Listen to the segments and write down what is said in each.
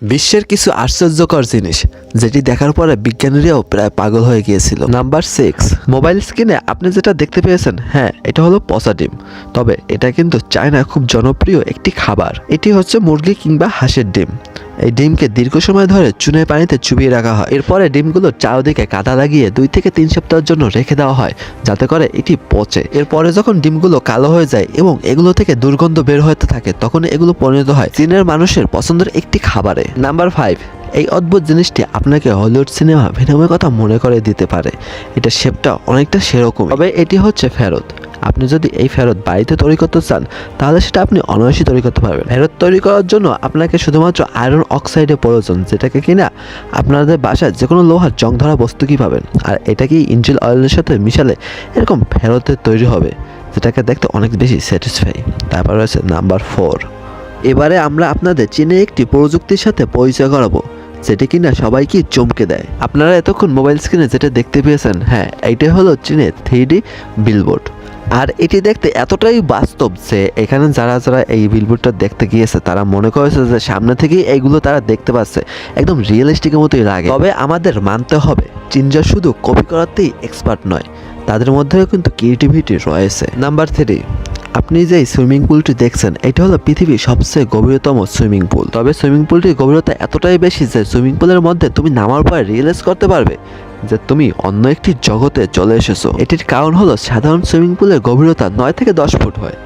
বিশ্বের কিছু আশ্চর্যকর জিনিস যেটি দেখার পরে বিজ্ঞানীরাও প্রায় পাগল হয়ে গিয়েছিল। নাম্বার 6, মোবাইল স্ক্রিনে আপনি যেটা দেখতে পেয়েছেন, হ্যাঁ এটা হলো পচা ডিম। তবে এটা কিন্তু চায়নায় খুব জনপ্রিয় একটি খাবার। এটি হচ্ছে মুরগি কিংবা হাঁসের ডিম। এই ডিমকে দীর্ঘ সময় ধরে চুনের পানিতে চুবিয়ে রাখা হয়। এরপরে ডিমগুলো চারদিকে কাদা লাগিয়ে 2 থেকে 3 সপ্তাহের জন্য রেখে দেওয়া হয় যাতে করে এটি পচে। এরপরে যখন ডিমগুলো কালো হয়ে যায় এবং এগুলো থেকে দুর্গন্ধ বের হতে থাকে, তখন এগুলো পরিণত হয় চীনের মানুষের পছন্দের একটি খাবারে। নাম্বার 5, এই অদ্ভুত জিনিসটি আপনাকে হলিউড সিনেমা ভিনমের কথা মনে করে দিতে পারে। এটা শেপটা অনেকটা সেরকম, তবে এটি হচ্ছে ফেরত। আপনি যদি এই ফেরত বাড়িতে তৈরি করতে চান তাহলে সেটা আপনি অনায়াসে তৈরি করতে পারবেন। ফেরত তৈরি করার জন্য আপনাকে শুধুমাত্র আয়রন অক্সাইডের প্রয়োজন, যেটাকে কিনা আপনাদের বাসায় যে কোনো লোহার জং ধরা বস্তু কি পাবেন, আর এটাকেই ইঞ্জিন অয়েলের সাথে মিশালে এরকম ফেরতের তৈরি হবে, যেটাকে দেখতে অনেক বেশি স্যাটিসফাই। তারপর রয়েছে নাম্বার 4। এবারে আমরা আপনাদের চীনের একটি প্রযুক্তির সাথে পরিচয় করাবো যেটি কিনা সবাইকে চমকে দেয়। আপনারা এতক্ষণ মোবাইল স্ক্রিনে যেটা দেখতে পেয়েছেন, হ্যাঁ এইটাই হলো চীনের 3D বিলবোর্ড। আর এটি দেখতে এতটাই বাস্তব যে এখানে যারা যারা এই বিলবোর্ডটা দেখতে গিয়েছে তারা মনে করেছে যে সামনে থেকেই এইগুলো তারা দেখতে পাচ্ছে, একদম রিয়েলিস্টিকের মতোই লাগে। তবে আমাদের মানতে হবে চীনরা শুধু কপি করাতেই এক্সপার্ট নয়, তাদের মধ্যেও কিন্তু ক্রিয়েটিভিটি রয়েছে। নাম্বার 3, আপনি যে সুইমিং পুলটি দেখছেন এটা হলো পৃথিবীর সবচেয়ে গভীরতম সুইমিং পুল। তবে সুইমিং পুলটির গভীরতা এতটাই বেশি যে সুইমিং পুলের মধ্যে তুমি নামার পরে রিয়েলাইজ করতে পারবে যে তুমি অন্য একটি জগতে চলে এসেছো। এটির কারণ হলো সাধারণ সুইমিং পুলের গভীরতা 9 থেকে 10 ফুট হয়,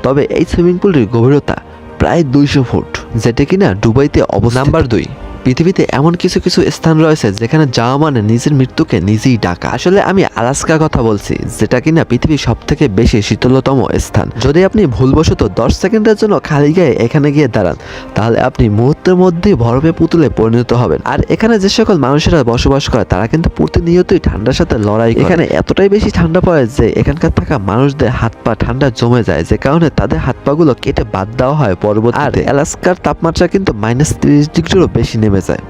তবে এই সুইমিং পুলটির গভীরতা প্রায় 200 ফুট, যেটি কিনা দুবাইতে অবস্থিত। নাম্বার 2, পৃথিবীতে এমন কিছু কিছু স্থান রয়েছে যেখানে যাওয়া মানে নিজের মৃত্যুকে নিজেই ডাকা। আসলে আমি আলাস্কার কথা বলছি, যেটা কিনা পৃথিবীর সব থেকে বেশি শীতলতম স্থান। যদি আপনি ভুলবশত 10 সেকেন্ডের জন্য খালি গায়ে এখানে গিয়ে দাঁড়ান তাহলে আপনি মুহূর্তের মধ্যেই বরফে পুতুলে পরিণত হবেন। আর এখানে যে সকল মানুষেরা বসবাস করে তারা কিন্তু প্রতিনিয়তই ঠান্ডার সাথে লড়াই করে। এখানে এতটাই বেশি ঠান্ডা পড়ে যে এখানকার থাকা মানুষদের হাত পা ঠান্ডা জমে যায়, যে কারণে তাদের হাত পা গুলো কেটে বাদ দেওয়া হয় পরবর্তীতে। আর আলাস্কার তাপমাত্রা কিন্তু -30 ডিগ্রিরও বেশি নেমে যায়।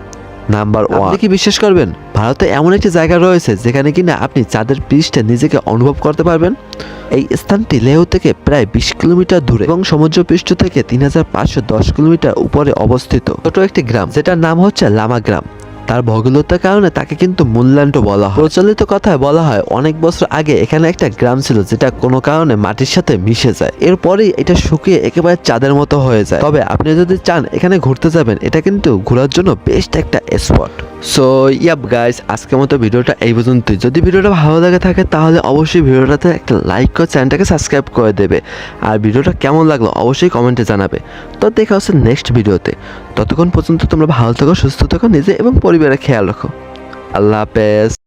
নাম্বার 1, আপনি কি বিশ্বাস করবেন ভারতে এমন একটি জায়গা রয়েছে যেখানে কিনা আপনি চাঁদের পৃষ্ঠে নিজেকে অনুভব করতে পারবেন। এই স্থানটি লেহ থেকে প্রায় 20 কিলোমিটার দূরে এবং সমুদ্রপৃষ্ঠ থেকে 3510 কিলোমিটার উপরে অবস্থিত ছোট একটি গ্রাম, যেটার নাম হচ্ছে লামা গ্রাম। তার ভৌগোলিকতার কারণে তাকে কিন্তু মূল্যায়ন বলা হয়। প্রচলিত কথায় বলা হয় অনেক বছর আগে এখানে একটা গ্রাম ছিল যেটা কোনো কারণে মাটির সাথে মিশে যায়, এরপরেই এটা শুকিয়ে একেবারে চাঁদের মতো হয়ে যায়। তবে আপনি যদি চান এখানে ঘুরতে যাবেন, এটা কিন্তু ঘোরার জন্য বেস্ট একটা স্পট। সো ইয়াপ গাইস, আজকের মতো ভিডিওটা এই পর্যন্তই। যদি ভিডিওটা ভালো লাগে থাকে তাহলে অবশ্যই ভিডিওটাতে একটা লাইক করে চ্যানেলটাকে সাবস্ক্রাইব করে দেবে, আর ভিডিওটা কেমন লাগলো অবশ্যই কমেন্টে জানাবে। তো দেখা হচ্ছে নেক্সট ভিডিওতে। ততক্ষণ পর্যন্ত তোমরা ভালো থাকো, সুস্থ থাকো, নিজে এবং পরিবারের খেয়াল রাখো। আল্লাহ হাফেজ।